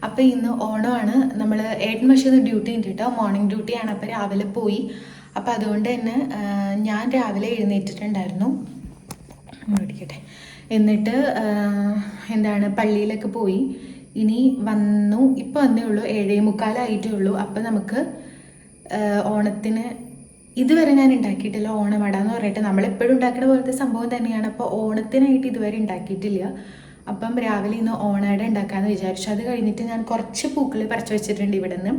അപ്പോൾ ഇന്ന് ഓണമാണ്. നമ്മൾ 8 മണിക്ക് ഡ്യൂട്ടി ഉണ്ട് കേട്ടോ, മോർണിംഗ് ഡ്യൂട്ടിയാണ്. അപ്പോൾ രാവിലെ പോയി. അപ്പോൾ അതുകൊണ്ട് തന്നെ ഞാൻ രാവിലെ എഴുന്നേറ്റിട്ടുണ്ടായിരുന്നു. ഓടിക്കട്ടെ. എന്നിട്ട് എന്താണ് പള്ളിയിലൊക്കെ പോയി. ഇനി വന്നു, ഇപ്പോൾ വന്നേ ഉള്ളൂ, 7:45 ഉള്ളൂ. അപ്പോൾ നമുക്ക് ഓണത്തിന് ഇതുവരെ ഞാൻ ഉണ്ടാക്കിയിട്ടില്ല. ഓണവട എന്ന് പറഞ്ഞിട്ട് നമ്മളെപ്പോഴും ഉണ്ടാക്കുന്ന പോലത്തെ സംഭവം തന്നെയാണ്. അപ്പോൾ ഓണത്തിനായിട്ട് ഇതുവരെ ഉണ്ടാക്കിയിട്ടില്ല. അപ്പം രാവിലെ ഇന്ന് ഓണവട ഉണ്ടാക്കാമെന്ന് വിചാരിച്ചു. അത് കഴിഞ്ഞിട്ട് ഞാൻ കുറച്ച് പൂക്കൾ പറിച്ചു വെച്ചിട്ടുണ്ട് ഇവിടെ നിന്ന്.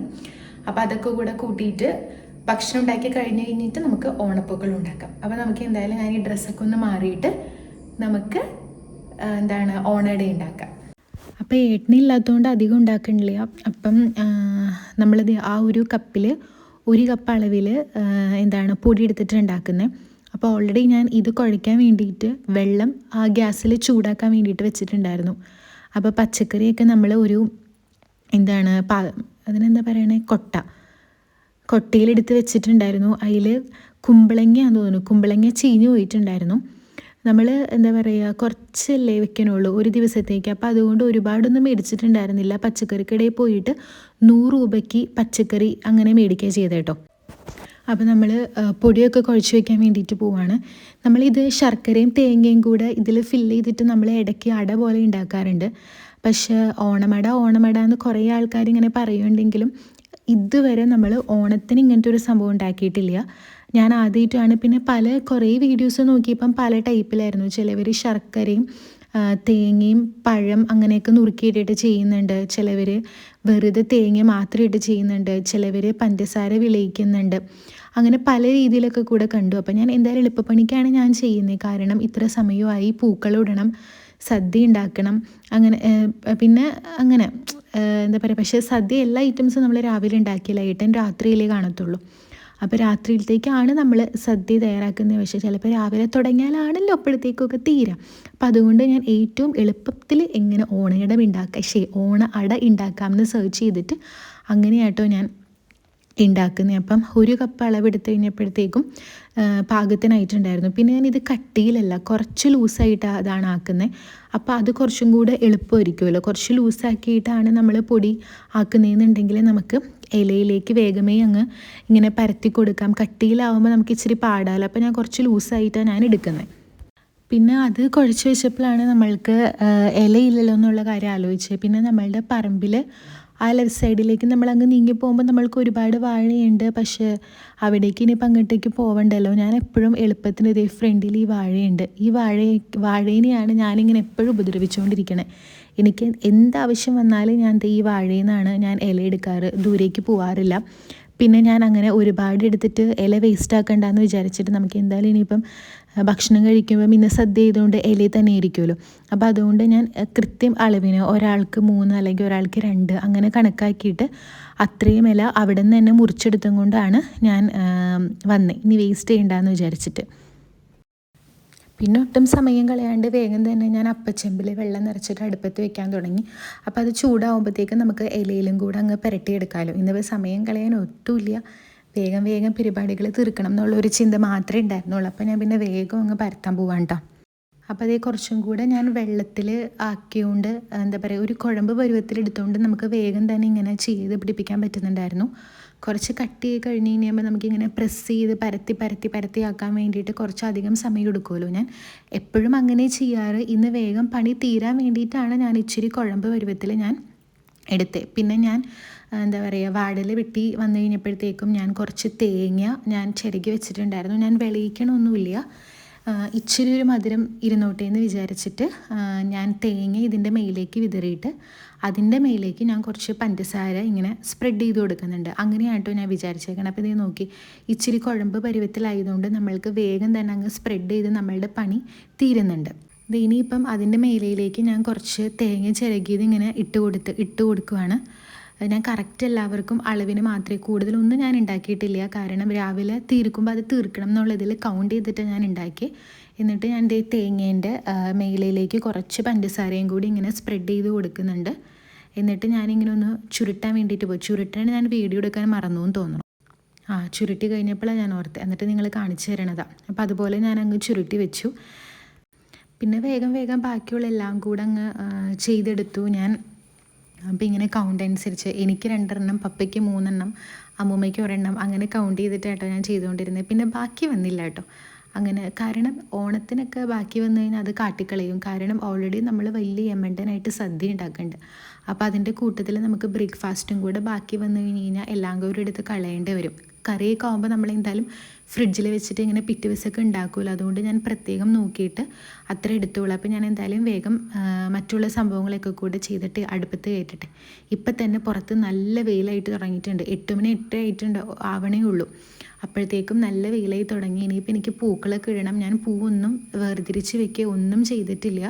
അപ്പോൾ അതൊക്കെ കൂടെ കൂട്ടിയിട്ട് ഭക്ഷണം ഉണ്ടാക്കി കഴിഞ്ഞ് കഴിഞ്ഞിട്ട് നമുക്ക് ഓണപ്പൂക്കൾ ഉണ്ടാക്കാം. അപ്പോൾ നമുക്ക് എന്തായാലും ഞാൻ ഈ ഡ്രസ്സൊക്കെ ഒന്ന് മാറിയിട്ട് നമുക്ക് എന്താണ് ഓണവട ഉണ്ടാക്കാം. അപ്പോൾ ഏട്ടനില്ലാത്തതുകൊണ്ട് അധികം ഉണ്ടാക്കണില്ല. അപ്പം നമ്മളത് ആ ഒരു കപ്പിൽ 1 കപ്പ് അളവിൽ എന്താണ് പൊടി എടുത്തിട്ട് ഉണ്ടാക്കുന്നത്. അപ്പോൾ ഓൾറെഡി ഞാൻ ഇത് കുഴയ്ക്കാൻ വേണ്ടിയിട്ട് വെള്ളം ആ ഗ്യാസിൽ ചൂടാക്കാൻ വേണ്ടിയിട്ട് വെച്ചിട്ടുണ്ടായിരുന്നു. അപ്പോൾ പച്ചക്കറിയൊക്കെ നമ്മൾ ഒരു എന്താണ് അതിനെന്താ പറയണേ, കൊട്ടയിലെടുത്ത് വെച്ചിട്ടുണ്ടായിരുന്നു. അതിൽ കുമ്പളങ്ങയാന്ന് തോന്നുന്നു, കുമ്പളങ്ങ ചീഞ്ഞ് പോയിട്ടുണ്ടായിരുന്നു. നമ്മൾ എന്താ പറയുക, കുറച്ചല്ലേ വെക്കണുള്ളൂ ഒരു ദിവസത്തേക്ക്. അപ്പോൾ അതുകൊണ്ട് ഒരുപാടൊന്നും മേടിച്ചിട്ടുണ്ടായിരുന്നില്ല. പച്ചക്കറിക്കടയിൽ പോയിട്ട് 100 രൂപയ്ക്ക് പച്ചക്കറി അങ്ങനെ മേടിക്കുക ചെയ്ത കേട്ടോ. അപ്പോൾ നമ്മൾ പൊടിയൊക്കെ കുഴച്ച് വയ്ക്കാൻ വേണ്ടിയിട്ട് പോവാണ്. നമ്മളിത് ശർക്കരയും തേങ്ങയും കൂടെ ഇതിൽ ഫില്ല് ചെയ്തിട്ട് നമ്മൾ ഇടയ്ക്ക് അട പോലെ ഉണ്ടാക്കാറുണ്ട്. പക്ഷേ ഓണമട എന്ന് കുറേ ആൾക്കാർ ഇങ്ങനെ പറയുന്നുണ്ടെങ്കിലും ഇതുവരെ നമ്മൾ ഓണത്തിന് ഇങ്ങനത്തെ ഒരു സംഭവം ഉണ്ടാക്കിയിട്ടില്ല. ഞാൻ ആദ്യമായിട്ടാണ്. പിന്നെ കുറേ വീഡിയോസ് നോക്കിയപ്പം പല ടൈപ്പിലായിരുന്നു. ചിലവർ ശർക്കരയും തേങ്ങയും പഴം അങ്ങനെയൊക്കെ നുറുക്കിയിട്ടിട്ട് ചെയ്യുന്നുണ്ട്. ചിലവർ വെറുതെ തേങ്ങ മാത്രം ഇട്ട് ചെയ്യുന്നുണ്ട്. ചിലവർ പഞ്ചസാര വിളയിക്കുന്നുണ്ട്. അങ്ങനെ പല രീതിയിലൊക്കെ കൂടെ കണ്ടു. അപ്പോൾ ഞാൻ എന്തായാലും എളുപ്പപ്പണിക്കാണ് ഞാൻ ചെയ്യുന്നത്. കാരണം ഇത്ര സമയമായി, പൂക്കളിടണം, സദ്യ ഉണ്ടാക്കണം, അങ്ങനെ പിന്നെ അങ്ങനെ എന്താ പറയുക. പക്ഷേ സദ്യ എല്ലാ ഐറ്റംസും നമ്മൾ രാവിലെ ഉണ്ടാക്കിയില്ല, ഏട്ടൻ രാത്രിയിലേ കാണത്തുള്ളൂ. അപ്പോൾ രാത്രിയിലത്തേക്കാണ് നമ്മൾ സദ്യ തയ്യാറാക്കുന്നത്. പക്ഷേ ചിലപ്പോൾ രാവിലെ തുടങ്ങിയാലാണല്ലോ അപ്പോഴത്തേക്കൊക്കെ തീരാം. അപ്പം അതുകൊണ്ട് ഞാൻ ഏറ്റവും എളുപ്പത്തിൽ എങ്ങനെ ഓണ അട ഉണ്ടാക്കാമെന്ന് സെർച്ച് ചെയ്തിട്ട് അങ്ങനെയാട്ടോ ഞാൻ ഉണ്ടാക്കുന്നത്. അപ്പം 1 കപ്പ് അളവെടുത്ത് കഴിഞ്ഞപ്പോഴത്തേക്കും പാകത്തിനായിട്ടുണ്ടായിരുന്നു. പിന്നെ ഞാനിത് കട്ടിയിലല്ല, കുറച്ച് ലൂസായിട്ട് അതാണ് ആക്കുന്നത്. അപ്പോൾ അത് കുറച്ചും കൂടെ എളുപ്പമായിരിക്കുമല്ലോ. കുറച്ച് ലൂസാക്കിയിട്ടാണ് നമ്മൾ പൊടി ആക്കുന്നതെന്നുണ്ടെങ്കിൽ നമുക്ക് ഇലയിലേക്ക് വേഗമേ അങ്ങ് ഇങ്ങനെ പരത്തി കൊടുക്കാം. കട്ടിയിലാവുമ്പോൾ നമുക്ക് ഇച്ചിരി പാടാലോ. അപ്പോൾ ഞാൻ കുറച്ച് ലൂസായിട്ടാണ് ഞാൻ എടുക്കുന്നത്. പിന്നെ അത് കുഴച്ച് വെച്ചപ്പോഴാണ് നമ്മൾക്ക് ഇലയില്ലല്ലോ എന്നുള്ള കാര്യം ആലോചിച്ചത്. പിന്നെ നമ്മളുടെ പറമ്പിൽ ആ ലെഫ്റ്റ് സൈഡിലേക്ക് നമ്മളങ്ങ് നീങ്ങി പോകുമ്പോൾ നമ്മൾക്ക് ഒരുപാട് വാഴയുണ്ട്. പക്ഷേ അവിടേക്ക് ഇനിയിപ്പോൾ അങ്ങോട്ടേക്ക് പോവണ്ടല്ലോ. ഞാൻ എപ്പോഴും എളുപ്പത്തിന് ഇതേ ഫ്രണ്ടിൽ ഈ വാഴയുണ്ട്. ഈ വാഴേനെയാണ് ഞാനിങ്ങനെ എപ്പോഴും ഉപദ്രവിച്ചുകൊണ്ടിരിക്കണത്. എനിക്ക് എന്താവശ്യം വന്നാലും ഞാൻ ഈ വാഴയിൽ നിന്നാണ് ഞാൻ ഇല എടുക്കാറ്, ദൂരേക്ക് പോവാറില്ല. പിന്നെ ഞാൻ അങ്ങനെ ഒരുപാട് എടുത്തിട്ട് ഇല വേസ്റ്റ് ആക്കണ്ടെന്ന് വിചാരിച്ചിട്ട് നമുക്ക് എന്തായാലും ഇനിയിപ്പം ഭക്ഷണം കഴിക്കുമ്പം ഇന്ന് സദ്യ ചെയ്തുകൊണ്ട് ഇലയിൽ തന്നെ ഇരിക്കുമല്ലോ. അപ്പോൾ അതുകൊണ്ട് ഞാൻ കൃത്യം അളവിന് ഒരാൾക്ക് 3 അല്ലെങ്കിൽ ഒരാൾക്ക് 2 അങ്ങനെ കണക്കാക്കിയിട്ട് അത്രയും ഇല അവിടെ നിന്ന് തന്നെ മുറിച്ചെടുത്തും കൊണ്ടാണ് ഞാൻ വന്നത്, ഇനി വേസ്റ്റ് ചെയ്യണ്ടെന്ന് വിചാരിച്ചിട്ട്. പിന്നെ ഒട്ടും സമയം കളയാണ്ട് വേഗം തന്നെ ഞാൻ അപ്പച്ചെമ്പിൽ വെള്ളം നിറച്ചിട്ട് അടുപ്പത്ത് വെക്കാൻ തുടങ്ങി. അപ്പോൾ അത് ചൂടാകുമ്പോഴത്തേക്കും നമുക്ക് ഇലയിലും കൂടെ അങ്ങ് പുരട്ടിയെടുക്കാമല്ലോ. ഇന്നിപ്പോൾ സമയം കളയാൻ ഒട്ടുമില്ല, വേഗം പരിപാടികൾ തീർക്കണം എന്നുള്ളൊരു ചിന്ത മാത്രമേ ഉണ്ടായിരുന്നുള്ളൂ. അപ്പോൾ ഞാൻ പിന്നെ വേഗം അങ്ങ് പരത്താൻ പോവാൻ കേട്ടോ. അപ്പോൾ അതേ കുറച്ചും കൂടെ ഞാൻ വെള്ളത്തിൽ ആക്കിയോണ്ട് എന്താ പറയുക, ഒരു കുഴമ്പ് പരുവത്തിലെടുത്തുകൊണ്ട് നമുക്ക് വേഗം തന്നെ ഇങ്ങനെ ചെയ്ത് പിടിപ്പിക്കാൻ പറ്റുന്നുണ്ടായിരുന്നു. കുറച്ച് കട്ടി കഴിഞ്ഞ് കഴിയുമ്പോൾ നമുക്കിങ്ങനെ പ്രസ് ചെയ്ത് പരത്തി ആക്കാൻ വേണ്ടിയിട്ട് കുറച്ചധികം സമയം എടുക്കുമല്ലോ. ഞാൻ എപ്പോഴും അങ്ങനെ ചെയ്യാറ്. ഇന്ന് വേഗം പണി തീരാൻ വേണ്ടിയിട്ടാണ് ഞാൻ ഇച്ചിരി കുഴമ്പ് പരുവത്തിൽ ഞാൻ എടുത്തത്. പിന്നെ ഞാൻ എന്താ പറയുക, വാഴയിൽ വെട്ടി വന്നു കഴിഞ്ഞപ്പോഴത്തേക്കും ഞാൻ കുറച്ച് തേങ്ങ ഞാൻ ചിരകി വെച്ചിട്ടുണ്ടായിരുന്നു. ഞാൻ വിളയിക്കണമൊന്നുമില്ല, ഇച്ചിരി ഒരു മധുരം ഇരുന്നോട്ടെ എന്ന് വിചാരിച്ചിട്ട് ഞാൻ തേങ്ങ ഇതിൻ്റെ മേലേക്ക് വിതറിയിട്ട് അതിൻ്റെ മേലേക്ക് ഞാൻ കുറച്ച് പഞ്ചസാര ഇങ്ങനെ സ്പ്രെഡ് ചെയ്ത് കൊടുക്കുന്നുണ്ട്. അങ്ങനെയായിട്ടോ ഞാൻ വിചാരിച്ചേക്കണം. അപ്പോൾ ഇത് നോക്കി, ഇച്ചിരി കുഴമ്പ് പരുവത്തിലായതുകൊണ്ട് നമ്മൾക്ക് വേഗം തന്നെ അങ്ങ് സ്പ്രെഡ് ചെയ്ത് നമ്മളുടെ പണി തീരുന്നുണ്ട്. ഇത് ഇനിയിപ്പം അതിൻ്റെ മേലയിലേക്ക് ഞാൻ കുറച്ച് തേങ്ങ ചിരകിയത് ഇങ്ങനെ ഇട്ട് കൊടുക്കുവാണ്. ഞാൻ കറക്റ്റ് എല്ലാവർക്കും അളവിന് മാത്രമേ, കൂടുതലൊന്നും ഞാൻ ഉണ്ടാക്കിയിട്ടില്ല. കാരണം രാവിലെ തീർക്കുമ്പോൾ അത് തീർക്കണം എന്നുള്ളതിൽ കൗണ്ട് ചെയ്തിട്ട് ഞാൻ ഉണ്ടാക്കി. എന്നിട്ട് ഞാൻ തേങ്ങേൻ്റെ മേലയിലേക്ക് കുറച്ച് പഞ്ചസാരയും കൂടി ഇങ്ങനെ സ്പ്രെഡ് ചെയ്ത് കൊടുക്കുന്നുണ്ട്. എന്നിട്ട് ഞാനിങ്ങനെ ഒന്ന് ചുരുട്ടാൻ വേണ്ടിയിട്ട് പോയി. ചുരുട്ടാൻ ഞാൻ വീഡിയോ എടുക്കാൻ മറന്നു എന്ന് തോന്നുന്നു. ചുരുട്ടി കഴിഞ്ഞപ്പോഴാണ് ഞാൻ ഓർത്തത്. എന്നിട്ട് നിങ്ങൾ കാണിച്ചു തരണതാണ്. അപ്പോൾ അതുപോലെ ഞാൻ അങ്ങ് ചുരുട്ടി വെച്ചു. പിന്നെ വേഗം ബാക്കിയുള്ള എല്ലാം കൂടെ അങ്ങ് ചെയ്തെടുത്തു. ഞാൻ അപ്പോൾ ഇങ്ങനെ കൗണ്ട് അനുസരിച്ച് എനിക്ക് 2 പപ്പയ്ക്ക് 3 അമ്മൂമ്മയ്ക്ക് 1 അങ്ങനെ കൗണ്ട് ചെയ്തിട്ട് കേട്ടോ ഞാൻ ചെയ്തുകൊണ്ടിരുന്നത്. പിന്നെ ബാക്കി വന്നില്ല കേട്ടോ അങ്ങനെ. കാരണം ഓണത്തിനൊക്കെ ബാക്കി വന്നു കഴിഞ്ഞാൽ അത് കാട്ടിക്കളയും. കാരണം ഓൾറെഡി നമ്മൾ വലിയ എമണ്ടനായിട്ട് സദ്യ ഉണ്ടാക്കുന്നുണ്ട്. അപ്പോൾ അതിൻ്റെ കൂട്ടത്തിൽ നമുക്ക് ബ്രേക്ക്ഫാസ്റ്റും കൂടെ ബാക്കി വന്നു കഴിഞ്ഞ് കഴിഞ്ഞാൽ എല്ലാം കൂടെ എടുത്ത് കളയേണ്ടി വരും. കറിയൊക്കെ ആകുമ്പോൾ നമ്മൾ എന്തായാലും ഫ്രിഡ്ജിൽ വെച്ചിട്ട് ഇങ്ങനെ പിറ്റേ ദിവസമൊക്കെ ഉണ്ടാക്കുമല്ലോ. അതുകൊണ്ട് ഞാൻ പ്രത്യേകം നോക്കിയിട്ട് അത്ര എടുത്തോളൂ. അപ്പോൾ ഞാൻ എന്തായാലും വേഗം മറ്റുള്ള സംഭവങ്ങളൊക്കെ കൂടെ ചെയ്തിട്ട് അടുപ്പത്ത് കയറ്റട്ടെ. ഇപ്പം തന്നെ പുറത്ത് നല്ല വെയിലായിട്ട് തുടങ്ങിയിട്ടുണ്ട്. 8 മണി 8 ആയിട്ടുണ്ട് ആവണേ ഉള്ളൂ. അപ്പോഴത്തേക്കും നല്ല വെയിലായി തുടങ്ങി. ഇനിയിപ്പോൾ എനിക്ക് പൂക്കളൊക്കെ ഇടണം. ഞാൻ പൂവൊന്നും വേർതിരിച്ച് വെക്കുക ഒന്നും ചെയ്തിട്ടില്ല.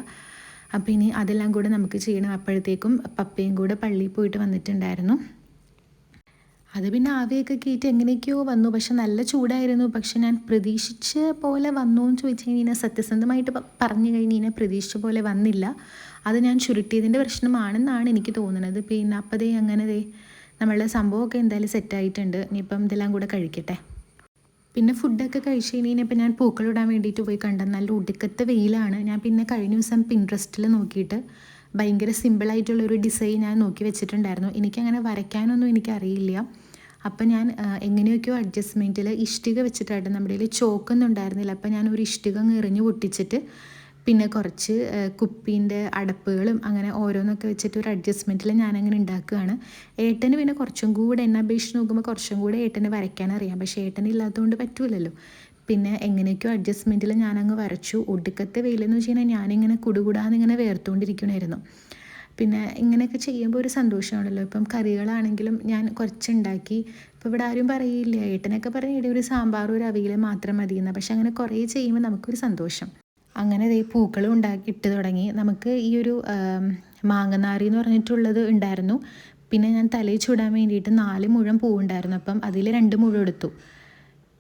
അപ്പോൾ ഇനി അതെല്ലാം കൂടെ നമുക്ക് ചെയ്യണം. അപ്പോഴത്തേക്കും പപ്പയും കൂടെ പള്ളിയിൽ പോയിട്ട് വന്നിട്ടുണ്ടായിരുന്നു. അത് പിന്നെ ആവിയൊക്കെ കയറ്റി എങ്ങനെയൊക്കെയോ വന്നു. പക്ഷെ നല്ല ചൂടായിരുന്നു. പക്ഷെ ഞാൻ പ്രതീക്ഷിച്ച പോലെ വന്നു എന്ന് ചോദിച്ചു കഴിഞ്ഞാൽ സത്യസന്ധമായിട്ട് പറഞ്ഞു കഴിഞ്ഞാൽ പ്രതീക്ഷിച്ച പോലെ വന്നില്ല. അത് ഞാൻ ചുരുട്ടിയതിൻ്റെ പ്രശ്നമാണെന്നാണ് എനിക്ക് തോന്നുന്നത്. പിന്നെ അപ്പോൾ അങ്ങനെ നമ്മളുടെ സംഭവമൊക്കെ എന്തായാലും സെറ്റായിട്ടുണ്ട്. ഇനിയിപ്പം ഇതെല്ലാം കൂടെ കഴിക്കട്ടെ. പിന്നെ ഫുഡൊക്കെ കഴിച്ച് കഴിഞ്ഞപ്പോൾ ഞാൻ പൂക്കളിടാൻ വേണ്ടിയിട്ട് പോയി കണ്ട നല്ല ഒടുക്കത്തെ വെയിലാണ്. ഞാൻ പിന്നെ കഴിഞ്ഞ ദിവസം പിൻട്രസ്റ്റിൽ നോക്കിയിട്ട് ഭയങ്കര സിമ്പിളായിട്ടുള്ളൊരു ഡിസൈൻ ഞാൻ നോക്കി വെച്ചിട്ടുണ്ടായിരുന്നു. എനിക്കങ്ങനെ വരയ്ക്കാനൊന്നും എനിക്കറിയില്ല. അപ്പം ഞാൻ എങ്ങനെയൊക്കെയോ അഡ്ജസ്റ്റ്മെൻറ്റിൽ ഇഷ്ടിക വെച്ചിട്ടായിട്ട് നമ്മുടെ കയ്യിൽ ചോക്കൊന്നും ഉണ്ടായിരുന്നില്ല. അപ്പം ഞാൻ ഒരു ഇഷ്ടിക എറിഞ്ഞ് പൊട്ടിച്ചിട്ട് പിന്നെ കുറച്ച് കുപ്പീൻ്റെ അടപ്പുകളും അങ്ങനെ ഓരോന്നൊക്കെ വെച്ചിട്ട് ഒരു അഡ്ജസ്റ്റ്മെൻറ്റിൽ ഞാനങ്ങനെ ഉണ്ടാക്കുകയാണ്. ഏട്ടന് പിന്നെ കുറച്ചും കൂടെ എന്നെ അപേക്ഷിച്ച് നോക്കുമ്പോൾ കുറച്ചും കൂടെ ഏട്ടന് വരയ്ക്കാനറിയാം. പക്ഷേ ഏട്ടനില്ലാത്തതുകൊണ്ട് പറ്റൂലല്ലോ. പിന്നെ എങ്ങനെയൊക്കെയോ അഡ്ജസ്റ്റ്മെൻറ്റിൽ ഞാനങ്ങ് വരച്ചു. ഒടുക്കത്തെ വെയിലെന്ന് വെച്ച് കഴിഞ്ഞാൽ ഞാനിങ്ങനെ കുടുകൂടാന്നിങ്ങനെ വേർത്തുകൊണ്ടിരിക്കണമായിരുന്നു. പിന്നെ ഇങ്ങനെയൊക്കെ ചെയ്യുമ്പോൾ ഒരു സന്തോഷമാണല്ലോ. ഇപ്പം കറികളാണെങ്കിലും ഞാൻ കുറച്ചുണ്ടാക്കി. ഇപ്പോൾ ഇവിടെ ആരും പറയില്ല, ഏട്ടനൊക്കെ പറഞ്ഞിട്ട് ഒരു സാമ്പാറും ഒരു അവിയൽ മാത്രം മതിയെന്ന്. പക്ഷെ അങ്ങനെ കുറേ ചെയ്യുമ്പോൾ നമുക്കൊരു സന്തോഷം. അങ്ങനെ പൂക്കളും ഇട്ട് തുടങ്ങി. നമുക്ക് ഈ ഒരു മാങ്ങനാറി എന്ന് പറഞ്ഞിട്ടുള്ളത് ഉണ്ടായിരുന്നു. പിന്നെ ഞാൻ തലയിൽ ചൂടാൻ വേണ്ടിയിട്ട് 4 മുഴം പൂവുണ്ടായിരുന്നു. അപ്പം അതിൽ 2 മുഴം എടുത്തു.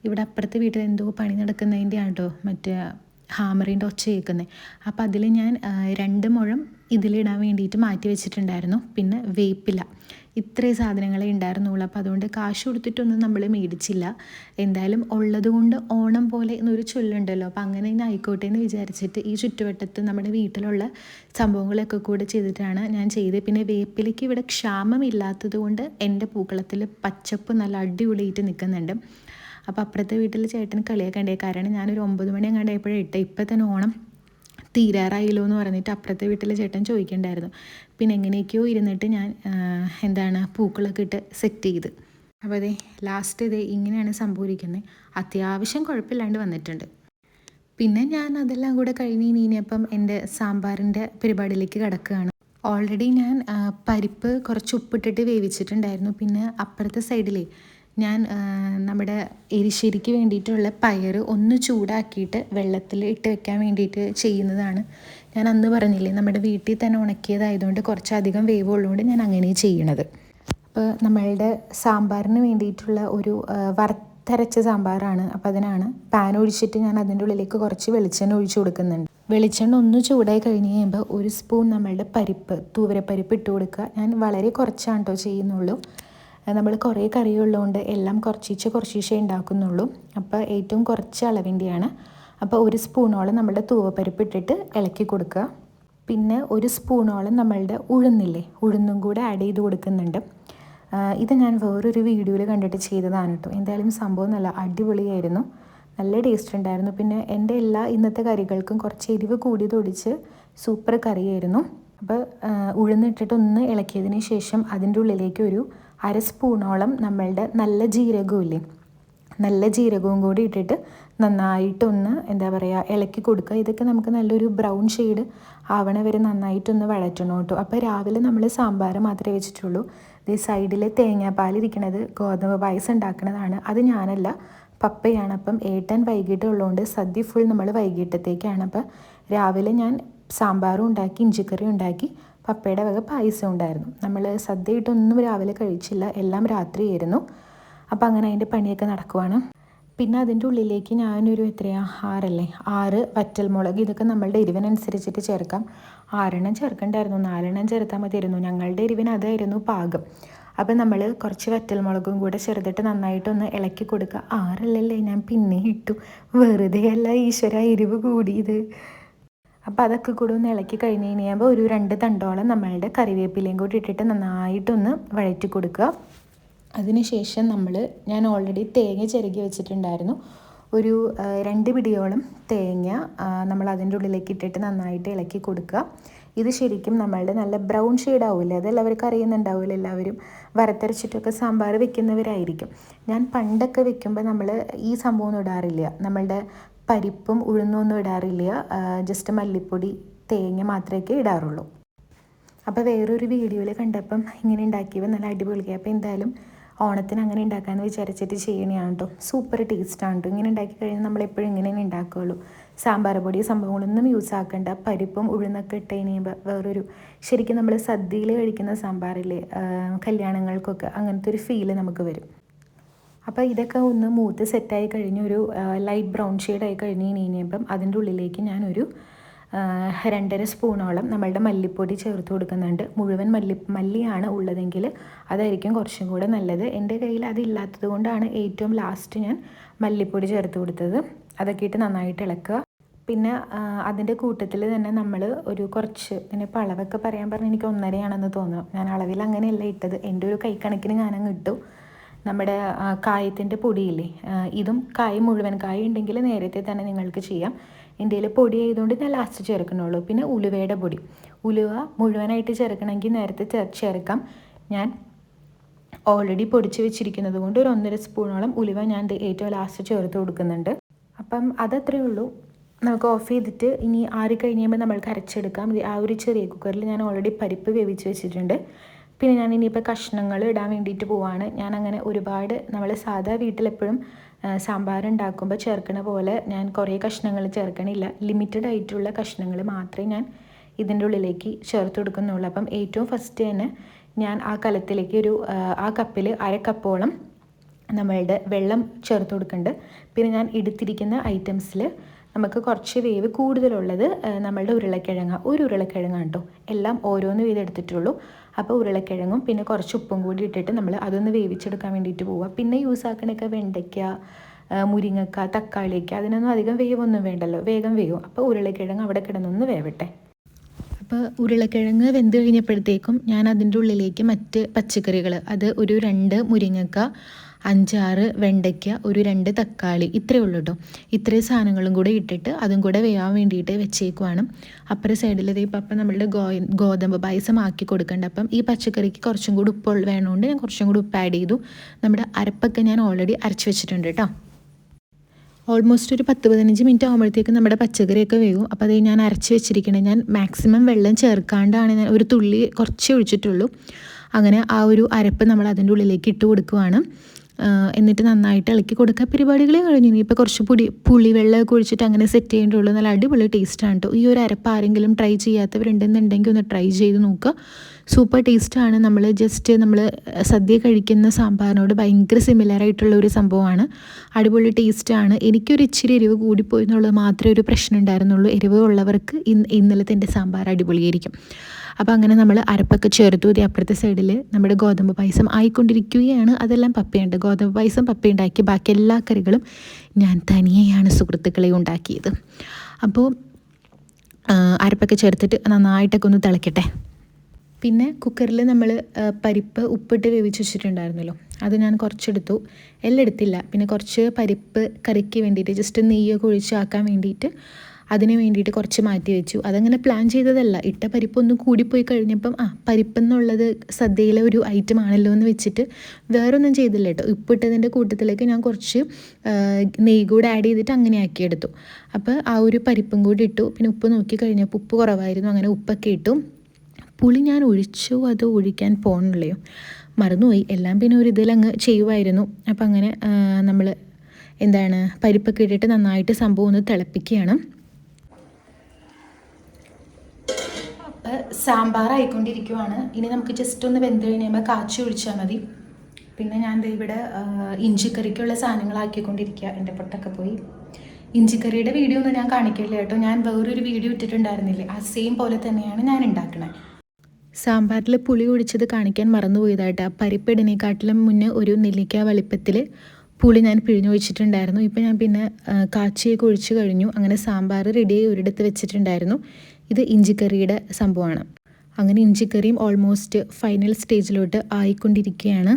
ഇവിടെ അപ്പുറത്തെ വീട്ടിൽ എന്തോ പണി നടക്കുന്നതിൻ്റെയാണ് കേട്ടോ മറ്റേ ഹാമറിൻ്റെ ഒച്ച കേൾക്കുന്നത്. അപ്പോൾ അതിൽ ഞാൻ 2 മുഴം ഇതിലിടാൻ വേണ്ടിയിട്ട് മാറ്റി വെച്ചിട്ടുണ്ടായിരുന്നു. പിന്നെ വേപ്പില, ഇത്രയും സാധനങ്ങളെ ഉണ്ടായിരുന്നുള്ളൂ. അപ്പോൾ അതുകൊണ്ട് കാശ് കൊടുത്തിട്ടൊന്നും നമ്മൾ മേടിച്ചില്ല. എന്തായാലും ഉള്ളത് കൊണ്ട് ഓണം പോലെ എന്നൊരു ചൊല്ലുണ്ടല്ലോ. അപ്പോൾ അങ്ങനെ തന്നെ ആയിക്കോട്ടെ എന്ന് വിചാരിച്ചിട്ട് ഈ ചുറ്റുവട്ടത്ത് നമ്മുടെ വീട്ടിലുള്ള സംഭവങ്ങളൊക്കെ കൂടെ ചെയ്തിട്ടാണ് ഞാൻ ചെയ്തത്. പിന്നെ വേപ്പിലയ്ക്ക് ഇവിടെ ക്ഷാമമില്ലാത്തത് കൊണ്ട് എൻ്റെ പൂക്കളത്തിൽ പച്ചപ്പ് നല്ല അടിപൊളിയായിട്ട് നിൽക്കുന്നുണ്ട്. അപ്പോൾ അപ്പുറത്തെ വീട്ടിൽ ചേട്ടൻ കളിയൊക്കെ ഉണ്ടായി. കാരണം ഞാനൊരു 9 മണി എങ്ങാണ്ടായപ്പോഴേ ഇപ്പം തന്നെ ഓണം തീരാറായില്ലോ എന്ന് പറഞ്ഞിട്ട് അപ്പുറത്തെ വീട്ടിലെ ചേട്ടൻ ചോദിക്കണ്ടായിരുന്നു. പിന്നെ എങ്ങനെയൊക്കെയോ ഇരുന്നിട്ട് ഞാൻ പൂക്കളൊക്കെ ഇട്ട് സെറ്റ് ചെയ്ത്. അപ്പോൾ ലാസ്റ്റ് ഇങ്ങനെയാണ് സംഭവിക്കുന്നത്. അത്യാവശ്യം കുഴപ്പമില്ലാണ്ട് വന്നിട്ടുണ്ട്. പിന്നെ ഞാൻ അതെല്ലാം കൂടെ കഴിഞ്ഞ് ഇനിയിപ്പം എൻ്റെ സാമ്പാറിൻ്റെ പരിപാടിയിലേക്ക് കിടക്കുകയാണ്. ഓൾറെഡി ഞാൻ പരിപ്പ് കുറച്ച് ഉപ്പിട്ടിട്ട് വേവിച്ചിട്ടുണ്ടായിരുന്നു. പിന്നെ അപ്പുറത്തെ സൈഡിലേ ഞാൻ നമ്മുടെ എരിശ്ശേരിക്ക് വേണ്ടിയിട്ടുള്ള പയർ ഒന്ന് ചൂടാക്കിയിട്ട് വെള്ളത്തിൽ ഇട്ട് വെക്കാൻ വേണ്ടിയിട്ട് ചെയ്യുന്നതാണ്. ഞാൻ അന്ന് പറഞ്ഞില്ലേ നമ്മുടെ വീട്ടിൽ തന്നെ ഉണക്കിയതായതുകൊണ്ട് കുറച്ചധികം വേവ് ഉള്ളതുകൊണ്ട് ഞാൻ അങ്ങനെ ചെയ്യണത്. അപ്പോൾ നമ്മളുടെ സാമ്പാറിന് വേണ്ടിയിട്ടുള്ള ഒരു വറുത്തരച്ച സാമ്പാറാണ്. അപ്പോൾ അതിനാണ് പാൻ ഒഴിച്ചിട്ട് ഞാൻ അതിൻ്റെ ഉള്ളിലേക്ക് കുറച്ച് വെളിച്ചെണ്ണ ഒഴിച്ചു കൊടുക്കുന്നുണ്ട്. വെളിച്ചെണ്ണ ഒന്ന് ചൂടായി കഴിഞ്ഞ് കഴിയുമ്പോൾ 1 സ്പൂൺ നമ്മളുടെ തൂവരപ്പരിപ്പ് ഇട്ട് കൊടുക്കുക. ഞാൻ വളരെ കുറച്ചാണ് കേട്ടോ ചെയ്യുന്നുള്ളൂ. നമ്മൾ കുറേ കറിയുള്ളതുകൊണ്ട് എല്ലാം കുറച്ചീച്ചേ ഉണ്ടാക്കുന്നുള്ളൂ. അപ്പോൾ ഏറ്റവും കുറച്ച് അളവിൻ്റെയാണ്. അപ്പോൾ 1 സ്പൂണോളം നമ്മളുടെ തൂവപ്പരിപ്പ് ഇട്ടിട്ട് ഇളക്കി കൊടുക്കുക. പിന്നെ 1 സ്പൂണോളം നമ്മളുടെ ഉഴുന്നും കൂടെ ആഡ് ചെയ്ത് കൊടുക്കുന്നുണ്ട്. ഇത് ഞാൻ വേറൊരു വീഡിയോയിൽ കണ്ടിട്ട് ചെയ്തതാണ് കേട്ടോ. എന്തായാലും സംഭവം നല്ല അടിപൊളിയായിരുന്നു, നല്ല ടേസ്റ്റ് ഉണ്ടായിരുന്നു. പിന്നെ എൻ്റെ എല്ലാ ഇന്നത്തെ കറികൾക്കും കുറച്ച് എരിവ് കൂടിയതൊടിച്ച് സൂപ്പർ കറിയായിരുന്നു. അപ്പോൾ ഉഴുന്നിട്ടിട്ട് ഒന്ന് ഇളക്കിയതിന് ശേഷം അതിൻ്റെ ഉള്ളിലേക്ക് ഒരു 1/2 സ്പൂണോളം നമ്മളുടെ നല്ല ജീരകവും കൂടി ഇട്ടിട്ട് നന്നായിട്ടൊന്ന് ഇളക്കി കൊടുക്കുക. ഇതൊക്കെ നമുക്ക് നല്ലൊരു ബ്രൗൺ ഷെയ്ഡ് ആവണ വരെ നന്നായിട്ടൊന്ന് വഴറ്റണം കേട്ടോ. അപ്പോൾ രാവിലെ നമ്മൾ സാമ്പാർ മാത്രമേ വെച്ചിട്ടുള്ളൂ. സൈഡിൽ തേങ്ങാപ്പാലിരിക്കണത് ഗോതമ്പ് പായസം ഉണ്ടാക്കുന്നതാണ്. അത് ഞാനല്ല, പപ്പയാണ്. അപ്പം ഏട്ടൻ വൈകിട്ടുള്ളതുകൊണ്ട് സദ്യ ഫുൾ നമ്മൾ വൈകിട്ടത്തേക്കാണ്. അപ്പോൾ രാവിലെ ഞാൻ സാമ്പാറും ഉണ്ടാക്കി, ഇഞ്ചിക്കറിയും ഉണ്ടാക്കി, പപ്പയുടെ വക പായസം ഉണ്ടായിരുന്നു. നമ്മൾ സദ്യയായിട്ടൊന്നും രാവിലെ കഴിച്ചില്ല, എല്ലാം രാത്രിയായിരുന്നു. അപ്പോൾ അങ്ങനെ അതിൻ്റെ പണിയൊക്കെ നടക്കുവാണ്. പിന്നെ അതിൻ്റെ ഉള്ളിലേക്ക് ഞാനൊരു 6 വറ്റൽമുളക്, ഇതൊക്കെ നമ്മളുടെ എരിവിനനുസരിച്ചിട്ട് ചേർക്കാം. 6 ചേർക്കണ്ടായിരുന്നു, 4 ചേർത്താൽ മതിയായിരുന്നു. ഞങ്ങളുടെ എരിവിന് അതായിരുന്നു പാകം. അപ്പം നമ്മൾ കുറച്ച് വറ്റൽമുളകും കൂടെ ചെറുതിട്ട് നന്നായിട്ടൊന്ന് ഇളക്കി കൊടുക്കുക. 6 ഞാൻ പിന്നെ ഇട്ടു, വെറുതെ അല്ല ഈശ്വര എരിവ് കൂടിയത്. അപ്പോൾ അതൊക്കെ കൂടെ ഒന്ന് ഇളക്കി കഴിഞ്ഞ് കഴിയുമ്പോൾ ഒരു 2 തണ്ടോളം നമ്മളുടെ കറിവേപ്പിലയും കൂടി ഇട്ടിട്ട് നന്നായിട്ടൊന്ന് വഴറ്റി കൊടുക്കുക. അതിനുശേഷം ഞാൻ ഓൾറെഡി തേങ്ങ ചിരകി വെച്ചിട്ടുണ്ടായിരുന്നു. ഒരു 2 പിടിയോളം തേങ്ങ നമ്മൾ അതിൻ്റെ ഉള്ളിലേക്ക് ഇട്ടിട്ട് നന്നായിട്ട് ഇളക്കി കൊടുക്കുക. ഇത് ശരിക്കും നമ്മളുടെ നല്ല ബ്രൗൺ ഷെയ്ഡ് ആവില്ലേ, അതെല്ലാവർക്കും അറിയുന്നുണ്ടാവില്ല, എല്ലാവരും വറുത്തരച്ചിട്ടൊക്കെ സാമ്പാർ വെക്കുന്നവരായിരിക്കും. ഞാൻ പണ്ടൊക്കെ വെക്കുമ്പോൾ നമ്മൾ ഈ സംഭവമൊന്നും ഇടാറില്ല, നമ്മളുടെ പരിപ്പും ഉഴുന്നൊന്നും ഇടാറില്ല, ജസ്റ്റ് മല്ലിപ്പൊടി തേങ്ങ മാത്രമേ ഇടാറുള്ളൂ. അപ്പോൾ വേറൊരു വീഡിയോയിൽ കണ്ടപ്പം ഇങ്ങനെ ഉണ്ടാക്കിയപ്പോൾ നല്ല അടിപൊളിയായി. അപ്പോൾ എന്തായാലും ഓണത്തിന് അങ്ങനെ ഉണ്ടാക്കാമെന്ന് വിചാരിച്ചിട്ട് ചെയ്യണതാണ് കേട്ടോ. സൂപ്പർ ടേസ്റ്റാണ് കേട്ടോ. ഇങ്ങനെ ഉണ്ടാക്കി കഴിഞ്ഞാൽ നമ്മളെപ്പോഴും ഇങ്ങനെ ഉണ്ടാക്കുകയുള്ളൂ. സാമ്പാർ പൊടി സംഭവങ്ങളൊന്നും യൂസ് ആക്കേണ്ട. പരിപ്പും ഉഴുന്നൊക്കെ ഇട്ട് കഴിയുമ്പോൾ വേറൊരു ശരിക്കും നമ്മൾ സദ്യയിൽ കഴിക്കുന്ന സാമ്പാറില്ലേ, കല്യാണങ്ങൾക്കൊക്കെ അങ്ങനത്തെ ഒരു ഫീല് നമുക്ക് വരും. അപ്പോൾ ഇതൊക്കെ ഒന്ന് മൂത്ത് സെറ്റായി കഴിഞ്ഞ് ഒരു ലൈറ്റ് ബ്രൗൺ ഷെയ്ഡായി കഴിഞ്ഞ് കഴിഞ്ഞപ്പം അതിൻ്റെ ഉള്ളിലേക്ക് ഞാനൊരു 2.5 സ്പൂണോളം നമ്മളുടെ മല്ലിപ്പൊടി ചേർത്ത് കൊടുക്കുന്നുണ്ട്. മുഴുവൻ മല്ലിയാണ് ഉള്ളതെങ്കിൽ അതായിരിക്കും കുറച്ചും കൂടെ നല്ലത്. എൻ്റെ കയ്യിൽ അതില്ലാത്തത് കൊണ്ടാണ് ഏറ്റവും ലാസ്റ്റ് ഞാൻ മല്ലിപ്പൊടി ചേർത്ത് കൊടുത്തത്. അതൊക്കെ ഇട്ട് നന്നായിട്ട് ഇളക്കുക. പിന്നെ അതിൻ്റെ കൂട്ടത്തിൽ തന്നെ നമ്മൾ ഒരു കുറച്ച്, ഇതിനിപ്പോൾ അളവൊക്കെ പറയാൻ പറഞ്ഞാൽ എനിക്ക് 1.5 തോന്നുന്നു. ഞാൻ അളവിൽ അങ്ങനെയല്ല ഇട്ടത്, എൻ്റെ ഒരു കൈക്കണക്കിന് ഞാനങ്ങ് ഇട്ടു. നമ്മുടെ കായത്തിൻ്റെ പൊടിയില്ലേ, ഇതും മുഴുവൻ കായ ഉണ്ടെങ്കിൽ നേരത്തെ തന്നെ നിങ്ങൾക്ക് ചെയ്യാം. എൻ്റെ കയ്യിൽ പൊടി ആയതുകൊണ്ട് ഞാൻ ലാസ്റ്റ് ചേർക്കണുള്ളൂ. പിന്നെ ഉലുവയുടെ പൊടി, ഉലുവ മുഴുവനായിട്ട് ചേർക്കണമെങ്കിൽ നേരത്തെ ചേർക്കാം. ഞാൻ ഓൾറെഡി പൊടിച്ച് വെച്ചിരിക്കുന്നത് കൊണ്ട് ഒരു 1.5 സ്പൂണോളം ഉലുവ ഞാൻ ഏറ്റവും ലാസ്റ്റ് ചേർത്ത് കൊടുക്കുന്നുണ്ട്. അപ്പം അതത്രയേ ഉള്ളൂ. നമുക്ക് ഓഫ് ചെയ്തിട്ട് ഇനി ആറിക്കഴിഞ്ഞുമ്പോൾ നമ്മൾക്ക് അരച്ചെടുക്കാം. ആ ഒരു ചെറിയ കുക്കറിൽ ഞാൻ ഓൾറെഡി പരിപ്പ് വേവിച്ച് വെച്ചിട്ടുണ്ട്. പിന്നെ ഞാൻ ഇനിയിപ്പോൾ കഷ്ണങ്ങൾ ഇടാൻ വേണ്ടിയിട്ട് പോവാണ്. ഞാൻ അങ്ങനെ ഒരുപാട് നമ്മൾ സാധാ വീട്ടിലെപ്പോഴും സാമ്പാർ ഉണ്ടാക്കുമ്പോൾ ചേർക്കണ പോലെ ഞാൻ കുറേ കഷ്ണങ്ങൾ ചേർക്കണില്ല. ലിമിറ്റഡ് ആയിട്ടുള്ള കഷ്ണങ്ങൾ മാത്രമേ ഞാൻ ഇതിൻ്റെ ഉള്ളിലേക്ക് ചേർത്ത് കൊടുക്കുന്നുള്ളൂ. അപ്പം ഏറ്റവും ഫസ്റ്റ് തന്നെ ഞാൻ ആ കലത്തിലേക്ക് ആ കപ്പിൽ 1/2 കപ്പോളം നമ്മളുടെ വെള്ളം ചേർത്ത് കൊടുക്കുന്നുണ്ട്. പിന്നെ ഞാൻ എടുത്തിരിക്കുന്ന ഐറ്റംസിൽ നമുക്ക് കുറച്ച് വേവ് കൂടുതലുള്ളത് നമ്മളുടെ ഒരു ഉരുളക്കിഴങ്ങാണ് കേട്ടോ. എല്ലാം ഓരോന്ന് വീതം എടുത്തിട്ടുള്ളൂ. അപ്പോൾ ഉരുളക്കിഴങ്ങും പിന്നെ കുറച്ച് ഉപ്പും കൂടി ഇട്ടിട്ട് നമ്മൾ അതൊന്ന് വേവിച്ചെടുക്കാൻ വേണ്ടിയിട്ട് പോവുക. പിന്നെ യൂസ് ആക്കണൊക്കെ വെണ്ടയ്ക്ക, മുരിങ്ങക്ക, തക്കാളിയൊക്കെ, അതിനൊന്നും അധികം വേവൊന്നും വേണ്ടല്ലോ, വേഗം വേവും. അപ്പോൾ ഉരുളക്കിഴങ്ങ് അവിടെ കിടന്നൊന്ന് വേവട്ടെ. അപ്പോൾ ഉരുളക്കിഴങ്ങ് വെന്ത് കഴിഞ്ഞപ്പോഴത്തേക്കും ഞാൻ അതിൻ്റെ ഉള്ളിലേക്ക് മറ്റ് പച്ചക്കറികൾ, അത് ഒരു 2 മുരിങ്ങക്ക, 5-6 വെണ്ടയ്ക്ക, ഒരു 2 തക്കാളി, ഇത്രയേ ഉള്ളൂ കേട്ടോ. ഇത്രയും സാധനങ്ങളും കൂടെ ഇട്ടിട്ട് അതും കൂടെ വേവാൻ വേണ്ടിയിട്ട് വെച്ചേക്കുവാണ്. അപ്പുറം സൈഡിൽ ഇപ്പം നമ്മളുടെ ഗോതമ്പ് പായസം ആക്കി കൊടുക്കേണ്ട. അപ്പം ഈ പച്ചക്കറിക്ക് കുറച്ചും കൂടി ഉപ്പ് വേണമുണ്ട്, ഞാൻ കുറച്ചും കൂടി ഉപ്പ് ആഡ് ചെയ്തു. നമ്മുടെ അരപ്പൊക്കെ ഞാൻ ഓൾറെഡി അരച്ച് വെച്ചിട്ടുണ്ട് കേട്ടോ. ഓൾമോസ്റ്റ് ഒരു 10-15 മിനിറ്റ് ആകുമ്പോഴത്തേക്കും നമ്മുടെ പച്ചക്കറിയൊക്കെ വേവും. അപ്പോൾ അത് ഞാൻ അരച്ച് വെച്ചിരിക്കണേ. ഞാൻ മാക്സിമം വെള്ളം ചേർക്കാണ്ടാണ് ഞാൻ ഒരു തുള്ളി കുറച്ചേ ഒഴിച്ചിട്ടുള്ളൂ. അങ്ങനെ ആ ഒരു അരപ്പ് നമ്മൾ അതിൻ്റെ ഉള്ളിലേക്ക് ഇട്ട് കൊടുക്കുവാണ്. എന്നിട്ട് നന്നായിട്ട് ഇളക്കി കൊടുക്കുക. പരിപാടികളെ കഴിഞ്ഞു. ഇനിയിപ്പോൾ കുറച്ച് പുളിവെള്ളമൊക്കെ ഒഴിച്ചിട്ട് അങ്ങനെ സെറ്റ് ചെയ്യേണ്ടുള്ളൂ. നല്ല അടിപൊളി ടേസ്റ്റാണ് കേട്ടോ. ഈ ഒരു അരപ്പ് ആരെങ്കിലും ട്രൈ ചെയ്യാത്തവരുണ്ടെന്നുണ്ടെങ്കിൽ ഒന്ന് ട്രൈ ചെയ്ത് നോക്കുക. സൂപ്പർ ടേസ്റ്റാണ്. നമ്മൾ സദ്യ കഴിക്കുന്ന സാമ്പാറിനോട് ഭയങ്കര സിമിലറായിട്ടുള്ള ഒരു സംഭവമാണ്. അടിപൊളി ടേസ്റ്റാണ്. എനിക്കൊരു ഇച്ചിരി എരിവ് കൂടിപ്പോയി എന്നുള്ളത് മാത്രമേ ഒരു പ്രശ്നം ഉണ്ടായിരുന്നുള്ളൂ. എരിവ് ഉള്ളവർക്ക് ഇന്നലത്തെ എൻ്റെ സാമ്പാർ അടിപൊളിയായിരിക്കും. അപ്പോൾ അങ്ങനെ നമ്മൾ അരപ്പൊക്കെ ചേർത്തു. അപ്പുറത്തെ സൈഡിൽ നമ്മുടെ ഗോതമ്പ് പായസം ആയിക്കൊണ്ടിരിക്കുകയാണ്. അതെല്ലാം പപ്പയുണ്ട്. ഗോതമ്പ് പായസം പപ്പയുണ്ടാക്കി. ബാക്കി എല്ലാ കറികളും ഞാൻ തനിയെയാണ് സുഹൃത്തുക്കളെ ഉണ്ടാക്കിയത്. അപ്പോൾ അരപ്പൊക്കെ ചേർത്തിട്ട് നന്നായിട്ടൊക്കെ ഒന്ന് തിളയ്ക്കട്ടെ. പിന്നെ കുക്കറിൽ നമ്മൾ പരിപ്പ് ഉപ്പിട്ട് വേവിച്ച് വെച്ചിട്ടുണ്ടായിരുന്നല്ലോ, അത് ഞാൻ കുറച്ചെടുത്തു. എല്ലാം എടുത്തില്ല. പിന്നെ കുറച്ച് പരിപ്പ് കറിക്ക് വേണ്ടിയിട്ട് ജസ്റ്റ് നെയ്യൊക്കെ ഒഴിച്ച് ആക്കാൻ വേണ്ടിയിട്ട് അതിന് വേണ്ടിയിട്ട് കുറച്ച് മാറ്റി വെച്ചു. അതങ്ങനെ പ്ലാൻ ചെയ്തതല്ല. ഇട്ട പരിപ്പൊന്ന് കൂടിപ്പോയി കഴിഞ്ഞപ്പം പരിപ്പെന്നുള്ളത് സദ്യയിലെ ഒരു ഐറ്റം ആണല്ലോ എന്ന് വെച്ചിട്ട് വേറൊന്നും ചെയ്തില്ല കേട്ടോ. ഉപ്പിട്ടതിൻ്റെ കൂട്ടത്തിലേക്ക് ഞാൻ കുറച്ച് നെയ്യ് കൂടെ ആഡ് ചെയ്തിട്ട് അങ്ങനെ ആക്കിയെടുത്തു. അപ്പോൾ ആ ഒരു പരിപ്പും കൂടി ഇട്ടു. പിന്നെ ഉപ്പ് നോക്കി കഴിഞ്ഞപ്പോൾ ഉപ്പ് കുറവായിരുന്നു. അങ്ങനെ ഉപ്പൊക്കെ ഇട്ടു. പുളി ഞാൻ ഒഴിച്ചു, അത് ഒഴിക്കാൻ പോകണുള്ളൂ, മറന്നുപോയി. എല്ലാം പിന്നെ ഒരു ഇതിലങ്ങ് ചെയ്യുമായിരുന്നു. അപ്പം അങ്ങനെ നമ്മൾ പരിപ്പൊക്കെ ഇട്ടിട്ട് നന്നായിട്ട് സംഭവം ഒന്ന് തിളപ്പിക്കുകയാണ്. സാമ്പാർ ആയിക്കൊണ്ടിരിക്കുവാണ്. ഇനി നമുക്ക് ജസ്റ്റ് ഒന്ന് വെന്ത് കഴിയുമ്പോൾ കാച്ചി ഒഴിച്ചാൽ മതി. പിന്നെ ഞാൻ ഇവിടെ ഇഞ്ചിക്കറിക്കുള്ള സാധനങ്ങളാക്കിക്കൊണ്ടിരിക്കുക. എൻ്റെ പൊട്ടൊക്കെ പോയി. ഇഞ്ചിക്കറിയുടെ വീഡിയോ ഒന്നും ഞാൻ കാണിക്കില്ല കേട്ടോ. ഞാൻ വേറൊരു വീഡിയോ ഇട്ടിട്ടുണ്ടായിരുന്നില്ലേ, ആ സെയിം പോലെ തന്നെയാണ് ഞാൻ ഉണ്ടാക്കണത്. സാമ്പാറിൽ പുളി ഒഴിച്ചത് കാണിക്കാൻ മറന്നുപോയതായിട്ട്. പരിപ്പിടണേക്കാട്ടിലും മുന്നേ ഒരു നെല്ലിക്ക വലിപ്പത്തിൽ പുളി ഞാൻ പിഴിഞ്ഞൊഴിച്ചിട്ടുണ്ടായിരുന്നു. ഇപ്പോൾ ഞാൻ പിന്നെ കാച്ചിയൊക്കെ ഒഴിച്ച് കഴിഞ്ഞു. അങ്ങനെ സാമ്പാർ റെഡിയായി ഒരിടത്ത് വെച്ചിട്ടുണ്ടായിരുന്നു. ഇത് ഇഞ്ചിക്കറിയുടെ സംഭവമാണ്. അങ്ങനെ ഇഞ്ചിക്കറിയും ഓൾമോസ്റ്റ് ഫൈനൽ സ്റ്റേജിലോട്ട് ആയിക്കൊണ്ടിരിക്കുകയാണ്.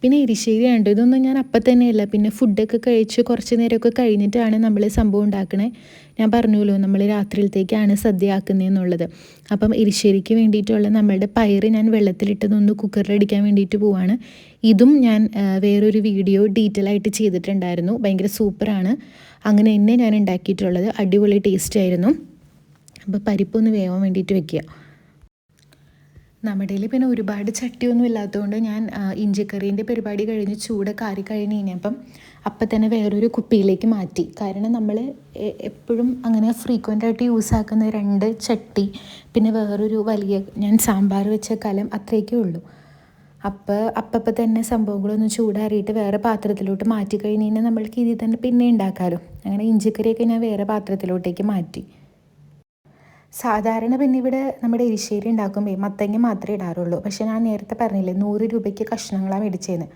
പിന്നെ എരിശ്ശേരി ഉണ്ട്. ഇതൊന്നും ഞാൻ അപ്പം തന്നെയല്ല, പിന്നെ ഫുഡൊക്കെ കഴിച്ച് കുറച്ച് നേരമൊക്കെ കഴിഞ്ഞിട്ടാണ് നമ്മൾ സംഭവം ഉണ്ടാക്കണേ. ഞാൻ പറഞ്ഞല്ലോ നമ്മൾ രാത്രിയിലത്തേക്കാണ് സദ്യ ആക്കുന്നതെന്നുള്ളത്. അപ്പം എരിശ്ശേരിക്ക് വേണ്ടിയിട്ടുള്ള നമ്മളുടെ പയറ് ഞാൻ വെള്ളത്തിലിട്ടതൊന്ന് കുക്കറിലടിക്കാൻ വേണ്ടിയിട്ട് പോവാണ്. ഇതും ഞാൻ വേറൊരു വീഡിയോ ഡീറ്റെയിൽ ആയിട്ട് ചെയ്തിട്ടുണ്ടായിരുന്നു. ഭയങ്കര സൂപ്പറാണ്. അങ്ങനെ തന്നെ ഞാൻ ഉണ്ടാക്കിയിട്ടുള്ളത്. അടിപൊളി ടേസ്റ്റ് ആയിരുന്നു. അപ്പോൾ പരിപ്പൊന്ന് വേവാൻ വേണ്ടിയിട്ട് വെക്കുക. നമ്മുടെ കയ്യിൽ പിന്നെ ഒരുപാട് ചട്ടിയൊന്നും ഇല്ലാത്തതുകൊണ്ട് ഞാൻ ഇഞ്ചിക്കറീൻ്റെ പരിപാടി കഴിഞ്ഞ് ചൂടൊക്കെ ആറി കഴിഞ്ഞ് കഴിഞ്ഞപ്പം അപ്പം തന്നെ വേറൊരു കുപ്പിയിലേക്ക് മാറ്റി. കാരണം നമ്മൾ എപ്പോഴും അങ്ങനെ ഫ്രീക്വൻ്റായിട്ട് യൂസ് ആക്കുന്ന 2 ചട്ടി, പിന്നെ വേറൊരു വലിയ ഞാൻ സാമ്പാർ വെച്ച കലം, അത്രയൊക്കെ ഉള്ളൂ. അപ്പം തന്നെ സംഭവങ്ങളൊന്നും ചൂടാറിയിട്ട് വേറെ പാത്രത്തിലോട്ട് മാറ്റി കഴിഞ്ഞ് കഴിഞ്ഞാൽ നമ്മൾക്ക് ഇതിൽ തന്നെ പിന്നെ ഉണ്ടാക്കാമല്ലോ. അങ്ങനെ ഇഞ്ചിക്കറിയൊക്കെ ഞാൻ വേറെ പാത്രത്തിലോട്ടേക്ക് മാറ്റി. സാധാരണ പിന്നെ ഇവിടെ നമ്മുടെ എരിശ്ശേരി ഉണ്ടാക്കുമ്പോൾ മത്തങ്ങ മാത്രമേ ഇടാറുള്ളൂ. പക്ഷേ ഞാൻ നേരത്തെ പറഞ്ഞില്ലേ 100 രൂപയ്ക്ക് കഷ്ണങ്ങളാണ് മേടിച്ചതെന്ന്.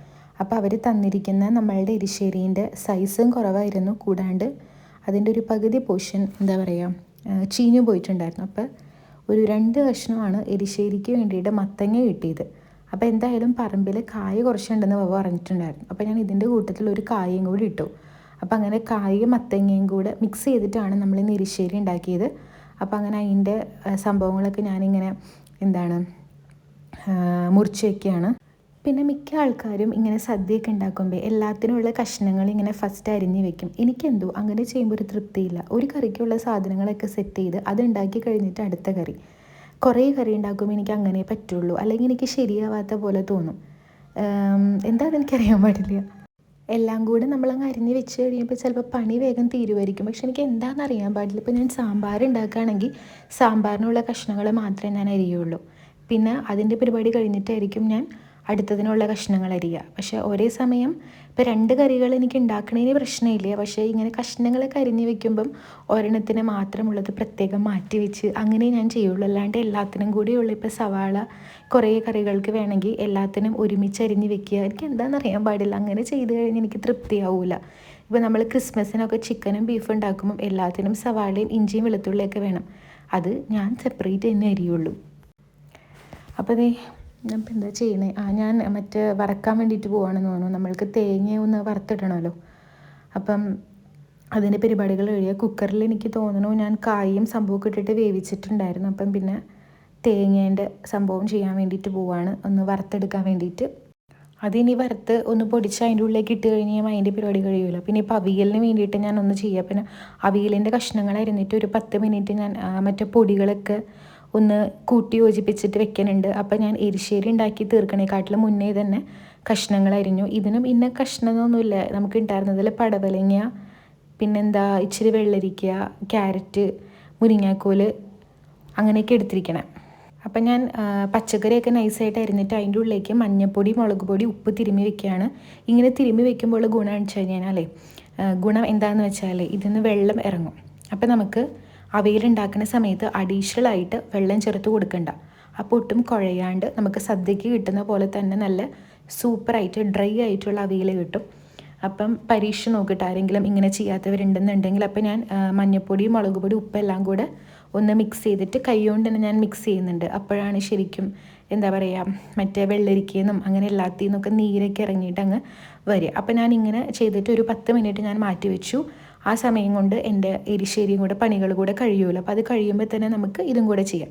അപ്പോൾ അവർ തന്നിരിക്കുന്ന നമ്മളുടെ എരിശ്ശേരീൻ്റെ സൈസും കുറവായിരുന്നു. കൂടാണ്ട് അതിൻ്റെ ഒരു പകുതി പോർഷൻ എന്താ പറയുക ചീഞ്ഞു പോയിട്ടുണ്ടായിരുന്നു. അപ്പോൾ ഒരു 2 കഷ്ണമാണ് എരിശ്ശേരിക്ക് വേണ്ടിയിട്ട് മത്തങ്ങ കിട്ടിയത്. അപ്പോൾ എന്തായാലും പറമ്പിൽ കായ കുറച്ചുണ്ടെന്ന് പറഞ്ഞിട്ടുണ്ടായിരുന്നു. അപ്പോൾ ഞാൻ ഇതിൻ്റെ കൂട്ടത്തിൽ ഒരു കായയും കൂടി ഇട്ടു. അപ്പോൾ അങ്ങനെ കായയും മത്തങ്ങയും കൂടെ മിക്സ് ചെയ്തിട്ടാണ് നമ്മൾ ഇന്ന് എരിശ്ശേരി ഉണ്ടാക്കിയത്. അപ്പോൾ അങ്ങനെ അതിൻ്റെ സംഭവങ്ങളൊക്കെ ഞാനിങ്ങനെ മുറിച്ച് വയ്ക്കുകയാണ്. പിന്നെ മിക്ക ആൾക്കാരും ഇങ്ങനെ സദ്യയൊക്കെ ഉണ്ടാക്കുമ്പോൾ എല്ലാത്തിനുമുള്ള കഷ്ണങ്ങൾ ഇങ്ങനെ ഫസ്റ്റ് അരിഞ്ഞ് വെക്കും. എനിക്കെന്തോ അങ്ങനെ ചെയ്യുമ്പോൾ ഒരു തൃപ്തിയില്ല. ഒരു കറിക്കുള്ള സാധനങ്ങളൊക്കെ സെറ്റ് ചെയ്ത് അത് ഉണ്ടാക്കി കഴിഞ്ഞിട്ട് അടുത്ത കറി. കുറേ കറി ഉണ്ടാക്കുമ്പോൾ എനിക്ക് അങ്ങനെ പറ്റുള്ളൂ, അല്ലെങ്കിൽ എനിക്ക് ശരിയാവാത്ത പോലെ തോന്നും. എന്താണെന്ന് എനിക്കറിയാൻ പാടില്ല. എല്ലാം കൂടെ നമ്മളങ്ങ് അരിഞ്ഞ് വെച്ച് കഴിയുമ്പോൾ ചിലപ്പോൾ പണി വേഗം തീരുമായിരിക്കും. പക്ഷെ എനിക്ക് എന്താണെന്ന് അറിയാൻ പാടില്ല. ഇപ്പോൾ ഞാൻ സാമ്പാർ ഉണ്ടാക്കുകയാണെങ്കിൽ സാമ്പാറിനുള്ള കഷ്ണങ്ങൾ മാത്രമേ ഞാൻ അരിയുള്ളൂ. പിന്നെ അതിൻ്റെ പരിപാടി കഴിഞ്ഞിട്ടായിരിക്കും ഞാൻ അടുത്തതിനുള്ള കഷ്ണങ്ങൾ അരിയുക. പക്ഷേ ഒരേ സമയം ഇപ്പോൾ 2 കറികൾ എനിക്ക് ഉണ്ടാക്കണതിന് പ്രശ്നമില്ല. പക്ഷേ ഇങ്ങനെ കഷ്ണങ്ങളൊക്കെ അരിഞ്ഞ് വെക്കുമ്പം ഒരെണ്ണത്തിന് മാത്രമുള്ളത് പ്രത്യേകം മാറ്റി വെച്ച് അങ്ങനെ ഞാൻ ചെയ്യുള്ളൂ. അല്ലാണ്ട് എല്ലാത്തിനും കൂടിയുള്ള ഇപ്പോൾ സവാള കുറേ കറികൾക്ക് വേണമെങ്കിൽ എല്ലാത്തിനും ഒരുമിച്ച് അരിഞ്ഞ് വെക്കുക, എനിക്ക് എന്താണെന്ന് അറിയാൻ പാടില്ല. അങ്ങനെ ചെയ്ത് കഴിഞ്ഞ് എനിക്ക് തൃപ്തിയാവില്ല. ഇപ്പോൾ നമ്മൾ ക്രിസ്മസിനൊക്കെ ചിക്കനും ബീഫും ഉണ്ടാക്കുമ്പം എല്ലാത്തിനും സവാളയും ഇഞ്ചിയും വെളുത്തുള്ളിയൊക്കെ വേണം. അത് ഞാൻ സെപ്പറേറ്റ് തന്നെ അരിയുള്ളൂ. അപ്പോൾ ഞാൻ ഇപ്പോൾ എന്താ ചെയ്യണേ, ഞാൻ വറക്കാൻ വേണ്ടിയിട്ട് പോവുകയാണെന്ന് തോന്നുന്നു. നമ്മൾക്ക് തേങ്ങ ഒന്ന് വറുത്തിടണമല്ലോ. അപ്പം അതിൻ്റെ പരിപാടികൾ കഴിയുക. കുക്കറിൽ എനിക്ക് തോന്നുന്നു ഞാൻ കായും സംഭവമൊക്കെ ഇട്ടിട്ട് വേവിച്ചിട്ടുണ്ടായിരുന്നു. അപ്പം പിന്നെ തേങ്ങേൻ്റെ സംഭവം ചെയ്യാൻ വേണ്ടിയിട്ട് പോവുകയാണ്, ഒന്ന് വറുത്തെടുക്കാൻ വേണ്ടിയിട്ട്. അതിനി വറുത്ത് ഒന്ന് പൊടിച്ച് അതിൻ്റെ ഉള്ളിലേക്ക് ഇട്ട് കഴിഞ്ഞ് കഴിയുമ്പോൾ അതിൻ്റെ പരിപാടി കഴിയുമല്ലോ. പിന്നെ ഇപ്പോൾ അവിയലിന് വേണ്ടിയിട്ട് ഞാൻ ഒന്ന് ചെയ്യുക. പിന്നെ അവിയലിൻ്റെ കഷ്ണങ്ങൾ അരിഞ്ഞിട്ട് ഒരു 10 മിനിറ്റ് ഞാൻ പൊടികളൊക്കെ ഒന്ന് കൂട്ടി യോജിപ്പിച്ചിട്ട് വെക്കാനുണ്ട്. അപ്പോൾ ഞാൻ എരിശ്ശേരി ഉണ്ടാക്കി തീർക്കണേക്കാട്ടിലും മുന്നേ തന്നെ കഷ്ണങ്ങൾ അരിഞ്ഞു. ഇതിനും ഇന്ന കഷ്ണമൊന്നുമില്ല, നമുക്ക് ഉണ്ടായിരുന്നതിൽ പടവലങ്ങ, പിന്നെന്താ ഇച്ചിരി വെള്ളരിക്ക, ക്യാരറ്റ്, മുരിങ്ങാക്കോൽ അങ്ങനെയൊക്കെ എടുത്തിരിക്കണം. അപ്പം ഞാൻ പച്ചക്കറിയൊക്കെ നൈസായിട്ട് അരിഞ്ഞിട്ട് അതിൻ്റെ ഉള്ളിലേക്ക് മഞ്ഞൾപ്പൊടി, മുളക് പൊടി, ഉപ്പ് തിരുമ്മി വെക്കുകയാണ്. ഇങ്ങനെ തിരുമ്മി വെക്കുമ്പോൾ ഗുണം എന്ന് വെച്ച് കഴിഞ്ഞാൽ ഗുണം എന്താണെന്ന് വെച്ചാൽ ഇതിന്ന് വെള്ളം ഇറങ്ങും. അപ്പം നമുക്ക് അവിയലുണ്ടാക്കുന്ന സമയത്ത് അഡീഷണലായിട്ട് വെള്ളം ചേർത്ത് കൊടുക്കണ്ട. അപ്പോൾ ഒട്ടും കുഴയാണ്ട് നമുക്ക് സദ്യക്ക് കിട്ടുന്ന പോലെ തന്നെ നല്ല സൂപ്പറായിട്ട് ഡ്രൈ ആയിട്ടുള്ള അവിയൽ കിട്ടും. അപ്പം പരീക്ഷ നോക്കിയിട്ട് ആരെങ്കിലും ഇങ്ങനെ ചെയ്യാത്തവരുണ്ടെന്നുണ്ടെങ്കിൽ അപ്പം ഞാൻ മഞ്ഞൾപ്പൊടി, മുളക് പൊടി, ഉപ്പെല്ലാം കൂടെ ഒന്ന് മിക്സ് ചെയ്തിട്ട് കൈ കൊണ്ട് തന്നെ ഞാൻ മിക്സ് ചെയ്യുന്നുണ്ട്. അപ്പോഴാണ് ശരിക്കും എന്താ പറയുക വെള്ളരിക്കയെന്നും അങ്ങനെ എല്ലാത്തിൽ നിന്നൊക്കെ നീരൊക്കെ ഇറങ്ങിയിട്ട് അങ്ങ് വരിക. അപ്പം ഞാൻ ഇങ്ങനെ ചെയ്തിട്ട് ഒരു 10 മിനിറ്റ് ഞാൻ മാറ്റി വെച്ചു. ആ സമയം കൊണ്ട് എൻ്റെ എരിശ്ശേരിയും കൂടെ പണികൾ കൂടെ കഴിയുമല്ലോ. അപ്പോൾ അത് കഴിയുമ്പോൾ തന്നെ നമുക്ക് ഇതും കൂടെ ചെയ്യാം.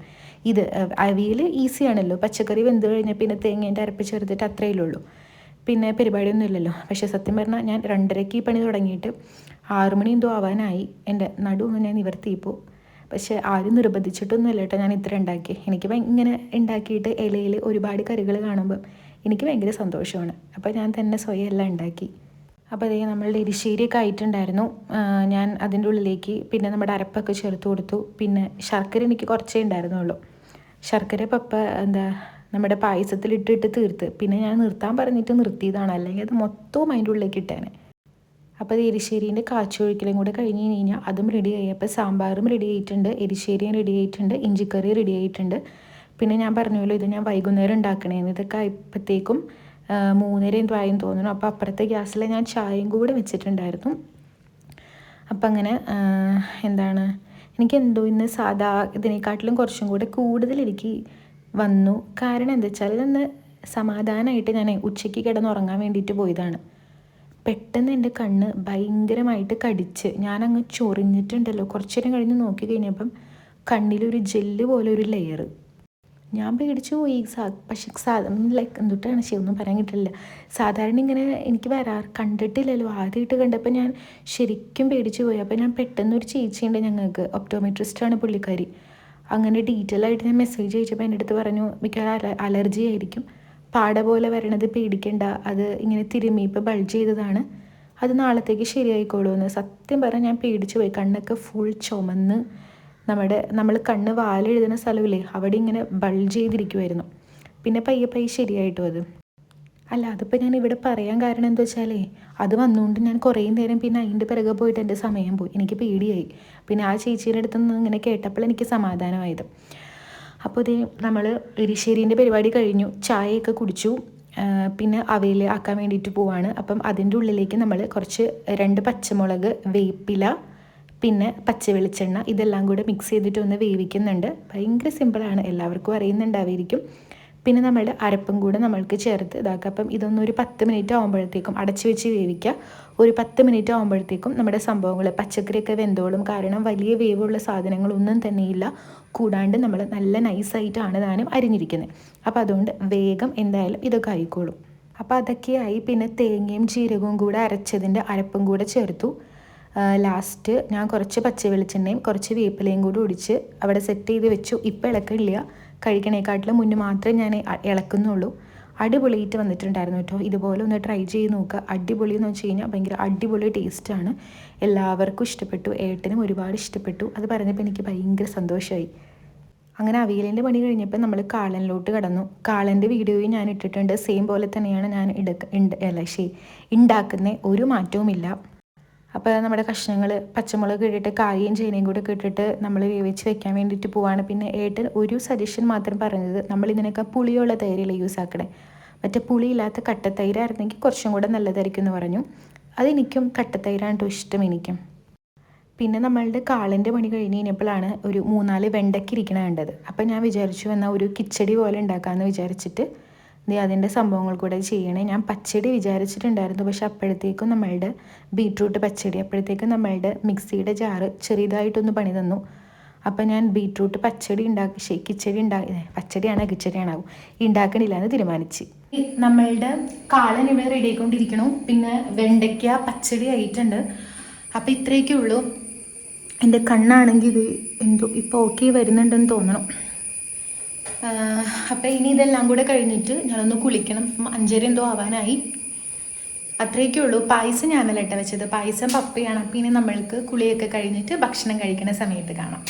ഇത് അവിയൽ ഈസിയാണല്ലോ. പച്ചക്കറി വെന്ത് കഴിഞ്ഞാൽ പിന്നെ തേങ്ങേൻ്റെ അരപ്പ് ചേർത്തിട്ട് അത്രയേ ഉള്ളൂ, പിന്നെ പരിപാടിയൊന്നും ഇല്ലല്ലോ. പക്ഷേ സത്യം പറഞ്ഞാൽ ഞാൻ 2:30 ഈ പണി തുടങ്ങിയിട്ട് 6 മണി എന്തോ ആവാനായി. എൻ്റെ നടുവൊന്നും ഞാൻ നിവർത്തിയിപ്പോൾ. പക്ഷേ ആരും നിർബന്ധിച്ചിട്ടൊന്നുമില്ല കേട്ടോ ഞാൻ ഇത്ര ഉണ്ടാക്കി. എനിക്ക് ഇങ്ങനെ ഉണ്ടാക്കിയിട്ട് ഇലയിൽ ഒരുപാട് കറികൾ കാണുമ്പോൾ എനിക്ക് ഭയങ്കര സന്തോഷമാണ്. അപ്പോൾ ഞാൻ തന്നെ സ്വയം എല്ലാം ഉണ്ടാക്കി. അപ്പോൾ അതേ നമ്മളുടെ എരിശ്ശേരിയൊക്കെ ആയിട്ടുണ്ടായിരുന്നു. ഞാൻ അതിൻ്റെ ഉള്ളിലേക്ക് പിന്നെ നമ്മുടെ അരപ്പൊക്കെ ചേർത്ത് കൊടുത്തു. പിന്നെ ശർക്കര എനിക്ക് കുറച്ചേ ഉണ്ടായിരുന്നുള്ളൂ. ശർക്കര നമ്മുടെ പായസത്തിലിട്ടിട്ട് തീർത്ത്. പിന്നെ ഞാൻ നിർത്താൻ പറഞ്ഞിട്ട് നിർത്തിയതാണ്, അല്ലെങ്കിൽ അത് മൊത്തവും അതിൻ്റെ ഉള്ളിലേക്ക് ഇട്ടേനെ. അപ്പോൾ അത് എരിശ്ശേരീൻ്റെ കാച്ചൊഴിക്കലും കൂടെ കഴിഞ്ഞ് കഴിഞ്ഞാൽ അതും റെഡി ആയി. അപ്പോൾ സാമ്പാറും റെഡി ആയിട്ടുണ്ട്, എരിശ്ശേരിയും റെഡി ആയിട്ടുണ്ട്, ഇഞ്ചിക്കറി റെഡി ആയിട്ടുണ്ട്. പിന്നെ ഞാൻ പറഞ്ഞല്ലോ ഇത് ഞാൻ വൈകുന്നേരം ഉണ്ടാക്കണേന്ന്. ഇതൊക്കെ ആയപ്പോഴത്തേക്കും 3:30 എന്തോ ആയെന്ന് തോന്നുന്നു. അപ്പോൾ അപ്പുറത്തെ ഗ്യാസിൽ ഞാൻ ചായയും കൂടെ വെച്ചിട്ടുണ്ടായിരുന്നു. അപ്പം അങ്ങനെ എന്താണ് എനിക്കെന്തോ ഇന്ന് സാധാ ഇതിനെക്കാട്ടിലും കുറച്ചും കൂടെ കൂടുതൽ എനിക്ക് വന്നു. കാരണം എന്താ വെച്ചാൽ ഇതൊന്ന് സമാധാനമായിട്ട് ഞാൻ ഉച്ചയ്ക്ക് കിടന്നുറങ്ങാൻ വേണ്ടിയിട്ട് പോയതാണ്. പെട്ടെന്ന് എൻ്റെ കണ്ണ് ഭയങ്കരമായിട്ട് കടിച്ച് ഞാനങ്ങ് ചൊറിഞ്ഞിട്ടുണ്ടല്ലോ. കുറച്ച് നേരം കഴിഞ്ഞ് നോക്കി കഴിഞ്ഞപ്പം കണ്ണിലൊരു ജെല്ല് പോലെ ഒരു ലെയർ. ഞാൻ പേടിച്ചു പോയി. പക്ഷെ ലൈക്ക് എന്തുട്ടാണ് ഒന്നും പറയാൻ കിട്ടില്ല. സാധാരണ ഇങ്ങനെ എനിക്ക് കണ്ടിട്ടില്ലല്ലോ, ആദ്യമായിട്ട് കണ്ടപ്പോൾ ഞാൻ ശരിക്കും പേടിച്ചു പോയി. അപ്പോൾ ഞാൻ പെട്ടെന്നൊരു ചേച്ചിയുണ്ട് ഞങ്ങൾക്ക്, ഒപ്റ്റോമെട്രിസ്റ്റാണ് പുള്ളിക്കാരി. അങ്ങനെ ഡീറ്റെയിൽ ആയിട്ട് ഞാൻ മെസ്സേജ് അയച്ചപ്പോൾ എൻ്റെ അടുത്ത് പറഞ്ഞു മിക്കവാറും അലർജി ആയിരിക്കും, പാട പോലെ വരണത് പേടിക്കണ്ട, അത് ഇങ്ങനെ തിരുമ്മി ഇപ്പോൾ ബൾജ് ചെയ്തതാണ്, അത് നാളത്തേക്ക് ശരിയായിക്കോളൂ. സത്യം പറഞ്ഞാൽ ഞാൻ പേടിച്ചു പോയി. കണ്ണൊക്കെ ഫുൾ ചുമന്ന് നമ്മൾ കണ്ണ് വാലെഴുതുന്ന സ്ഥലമില്ലേ അവിടെ ഇങ്ങനെ ബൾജ് ചെയ്തിരിക്കുമായിരുന്നു. പിന്നെ പയ്യെ ശരിയായിട്ടും അത്. അല്ല, അതിപ്പോൾ ഞാൻ ഇവിടെ പറയാൻ കാരണം എന്താ വെച്ചാലേ അത് വന്നുകൊണ്ട് ഞാൻ കുറേ നേരം പിന്നെ അതിൻ്റെ പിറകെ പോയിട്ട് എൻ്റെ സമയം പോയി. എനിക്ക് പേടിയായി. പിന്നെ ആ ചേച്ചിയുടെ അടുത്തുനിന്ന് ഇങ്ങനെ കേട്ടപ്പോൾ എനിക്ക് സമാധാനമായത്. അപ്പോൾ ഇതേ നമ്മൾ എരിശ്ശേരീൻ്റെ പരിപാടി കഴിഞ്ഞു, ചായയൊക്കെ കുടിച്ചു. പിന്നെ അവയിൽ ആക്കാൻ വേണ്ടിയിട്ട് പോവാണ്. അപ്പം അതിൻ്റെ ഉള്ളിലേക്ക് നമ്മൾ കുറച്ച് 2 പച്ചമുളക്, വേപ്പില, പിന്നെ പച്ച വെളിച്ചെണ്ണ ഇതെല്ലാം കൂടെ മിക്സ് ചെയ്തിട്ട് ഒന്ന് വേവിക്കുന്നുണ്ട്. ഭയങ്കര സിമ്പിളാണ്, എല്ലാവർക്കും അറിയുന്നുണ്ടാവുമായിരിക്കും. പിന്നെ നമ്മളുടെ അരപ്പും കൂടെ നമ്മൾക്ക് ചേർത്ത് ഇതാക്കുക. അപ്പം ഇതൊന്നൊരു 10 മിനിറ്റ് ആകുമ്പോഴത്തേക്കും അടച്ചു വെച്ച് വേവിക്കുക. ഒരു 10 മിനിറ്റ് ആകുമ്പോഴത്തേക്കും നമ്മുടെ സംഭവങ്ങൾ പച്ചക്കറിയൊക്കെ വെന്തോളും. കാരണം വലിയ വേവുള്ള സാധനങ്ങളൊന്നും തന്നെയില്ല, കൂടാണ്ട് നമ്മൾ നല്ല നൈസായിട്ടാണ് താനും അരിഞ്ഞിരിക്കുന്നത്. അപ്പോൾ അതുകൊണ്ട് വേഗം എന്തായാലും ഇതൊക്കെ ആയിക്കോളും. അപ്പോൾ അതൊക്കെയായി. പിന്നെ തേങ്ങയും ജീരകവും കൂടെ അരച്ചതിൻ്റെ അരപ്പും കൂടെ ചേർത്തു. ലാസ്റ്റ് ഞാൻ കുറച്ച് പച്ച വെളിച്ചെണ്ണയും കുറച്ച് വേപ്പിലയും കൂടി ഒടിച്ച് അവിടെ സെറ്റ് ചെയ്ത് വെച്ചു. ഇപ്പോൾ ഇളക്കില്ല, കഴിക്കണേക്കാട്ടിലും മുന്നേ മാത്രമേ ഞാൻ ഇളക്കുന്നുള്ളൂ. അടിപൊളിയായിട്ട് വന്നിട്ടുണ്ടായിരുന്നു കേട്ടോ. ഇതുപോലെ ഒന്ന് ട്രൈ ചെയ്ത് നോക്കുക. അടിപൊളി എന്ന് വെച്ച് കഴിഞ്ഞാൽ ഭയങ്കര അടിപൊളി ടേസ്റ്റാണ്. എല്ലാവർക്കും ഇഷ്ടപ്പെട്ടു, ഏട്ടനും ഒരുപാട് ഇഷ്ടപ്പെട്ടു. അത് പറഞ്ഞപ്പോൾ എനിക്ക് ഭയങ്കര സന്തോഷമായി. അങ്ങനെ അവിയലിൻ്റെ പണി കഴിഞ്ഞപ്പോൾ നമ്മൾ കാളനിലോട്ട് കടന്നു. കാളൻ്റെ വീഡിയോയും ഞാൻ ഇട്ടിട്ടുണ്ട്. സെയിം പോലെ തന്നെയാണ് ഞാൻ ഉണ്ടാക്കുന്ന, ഒരു മാറ്റവുമില്ല. അപ്പോൾ നമ്മുടെ കഷ്ണങ്ങൾ പച്ചമുളക് ഇട്ടിട്ട് കായയും ചേനയും കൂടെ ഇട്ടിട്ട് നമ്മൾ വേവിച്ച് വെക്കാൻ വേണ്ടിയിട്ട് പോവാണ്. പിന്നെ ഏട്ടൻ ഒരു സജഷൻ മാത്രം പറഞ്ഞത്, നമ്മളിതിനൊക്കെ പുളിയുള്ള തൈരല്ലേ യൂസ് ആക്കണേ, മറ്റേ പുളിയില്ലാത്ത കട്ടത്തൈരായിരുന്നെങ്കിൽ കുറച്ചും കൂടെ നല്ലതായിരിക്കും എന്ന് പറഞ്ഞു. അതെനിക്കും കട്ടത്തൈരാണ് കേട്ടോ ഇഷ്ടം എനിക്കും. പിന്നെ നമ്മളുടെ കാളൻ്റെ പണി കഴിഞ്ഞ് കഴിഞ്ഞപ്പോഴാണ് ഒരു 3-4 വെണ്ടയ്ക്ക ഇരിക്കണ കണ്ടത്. അപ്പം ഞാൻ വിചാരിച്ചു എന്നാൽ ഒരു കിച്ചടി പോലെ ഉണ്ടാക്കാമെന്ന് വിചാരിച്ചിട്ട് അതിൻ്റെ സംഭവങ്ങൾ കൂടെ ചെയ്യണേ. ഞാൻ പച്ചടി വിചാരിച്ചിട്ടുണ്ടായിരുന്നു, പക്ഷെ അപ്പോഴത്തേക്കും നമ്മളുടെ ബീട്രൂട്ട് പച്ചടി, അപ്പോഴത്തേക്കും നമ്മളുടെ മിക്സിയുടെ ജാറ് ചെറിയതായിട്ടൊന്ന് പണി തന്നു. അപ്പം ഞാൻ ബീട്രൂട്ട് പച്ചടിയാണോ കിച്ചടിയാണാവും ഉണ്ടാക്കണില്ല എന്ന് തീരുമാനിച്ച്. നമ്മളുടെ കാളൻ ഇവിടെ റെഡി ആയിക്കൊണ്ടിരിക്കണു. പിന്നെ വെണ്ടയ്ക്ക പച്ചടി ആയിട്ടുണ്ട്. അപ്പം ഇത്രയൊക്കെ ഉള്ളൂ. എൻ്റെ കണ്ണാണെങ്കിൽ ഇത് എന്തോ ഇപ്പോൾ ഓക്കെ വരുന്നുണ്ടെന്ന് തോന്നണം. അപ്പം ഇനി ഇതെല്ലാം കൂടെ കഴിഞ്ഞിട്ട് ഞാനൊന്ന് കുളിക്കണം. 5:30 എന്തോ ആവാനായി. അത്രയൊക്കെ ഉള്ളൂ. പായസം ഞാനല്ല വെച്ചത്, പായസം പപ്പയാണ്. അപ്പം ഇനി നമ്മൾക്ക് കുളിയൊക്കെ കഴിഞ്ഞിട്ട് ഭക്ഷണം കഴിക്കുന്ന സമയത്ത് കാണാം.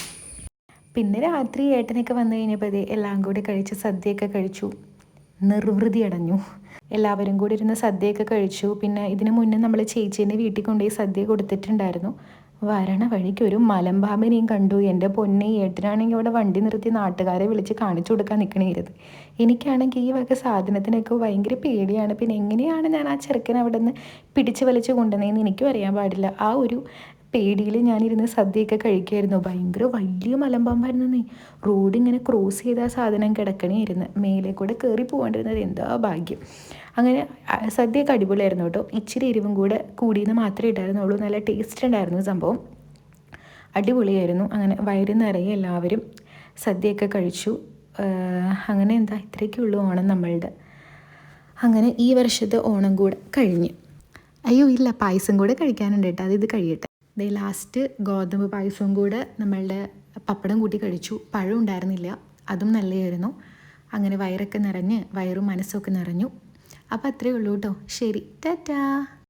പിന്നെ രാത്രി ഏട്ടനൊക്കെ വന്നു കഴിഞ്ഞപ്പോൾ എല്ലാം കൂടി കഴിച്ച് സദ്യയൊക്കെ കഴിച്ചു, നിർവൃതി അടഞ്ഞു. എല്ലാവരും കൂടി ഇരുന്ന് സദ്യയൊക്കെ കഴിച്ചു. പിന്നെ ഇതിന് മുന്നേ നമ്മൾ ചേച്ചീൻ്റെ വീട്ടിൽ കൊണ്ടുപോയി സദ്യ കൊടുത്തിട്ടുണ്ടായിരുന്നു. വരണ വഴിക്ക് ഒരു മലമ്പാമ്പിനെയും കണ്ടു. എൻ്റെ പൊന്നെ, ഏട്ടനാണെങ്കിൽ അവിടെ വണ്ടി നിർത്തി നാട്ടുകാരെ വിളിച്ച് കാണിച്ചു കൊടുക്കാൻ നിൽക്കണേരുത്. എനിക്കാണെങ്കിൽ ഈ വക സാധനത്തിനൊക്കെ ഭയങ്കര പേടിയാണ്. പിന്നെ എങ്ങനെയാണ് ഞാൻ ആ ചെറുക്കനെ അവിടെ നിന്ന് പിടിച്ച് വലിച്ച് കൊണ്ടുവന്നതെന്ന് എനിക്കും അറിയാൻ പാടില്ല. ആ ഒരു പേടിയിൽ ഞാനിരുന്ന് സദ്യയൊക്കെ കഴിക്കുമായിരുന്നു. ഭയങ്കര വലിയ മലമ്പാമ്പായിരുന്നേ. റോഡ് ഇങ്ങനെ ക്രോസ് ചെയ്ത സാധനം കിടക്കണേയിരുന്നു. മേലെ കൂടെ കയറി പോകേണ്ടിരുന്നത് എന്താ ഭാഗ്യം. അങ്ങനെ സദ്യയൊക്കെ അടിപൊളിയായിരുന്നു കേട്ടോ. ഇച്ചിരി എരിവും കൂടെ കൂടിയെന്ന് മാത്രമേ ഇട്ടായിരുന്നുള്ളൂ. നല്ല ടേസ്റ്റ് ഉണ്ടായിരുന്നു സംഭവം, അടിപൊളിയായിരുന്നു. അങ്ങനെ വയറ് നിറയെ എല്ലാവരും സദ്യയൊക്കെ കഴിച്ചു. അങ്ങനെ ഇത്രയൊക്കെ ഉള്ളൂ ഓണം നമ്മളുടെ. അങ്ങനെ ഈ വർഷത്തെ ഓണം കൂടെ കഴിഞ്ഞ്. അയ്യോ ഇല്ല, പായസം കൂടെ കഴിക്കാനുണ്ട് കേട്ടോ, ഇത് കഴിയട്ടെ. ലാസ്റ്റ് ഗോതമ്പ് പായസവും കൂടെ നമ്മളുടെ പപ്പടം കൂട്ടി കഴിച്ചു. പഴം ഉണ്ടായിരുന്നില്ല, അതും നല്ലതായിരുന്നു. അങ്ങനെ വയറൊക്കെ നിറഞ്ഞ് വയറും മനസ്സൊക്കെ നിറഞ്ഞു. അപ്പോൾ അത്രയേ ഉള്ളൂ കേട്ടോ. ശരി, ടാറ്റാ.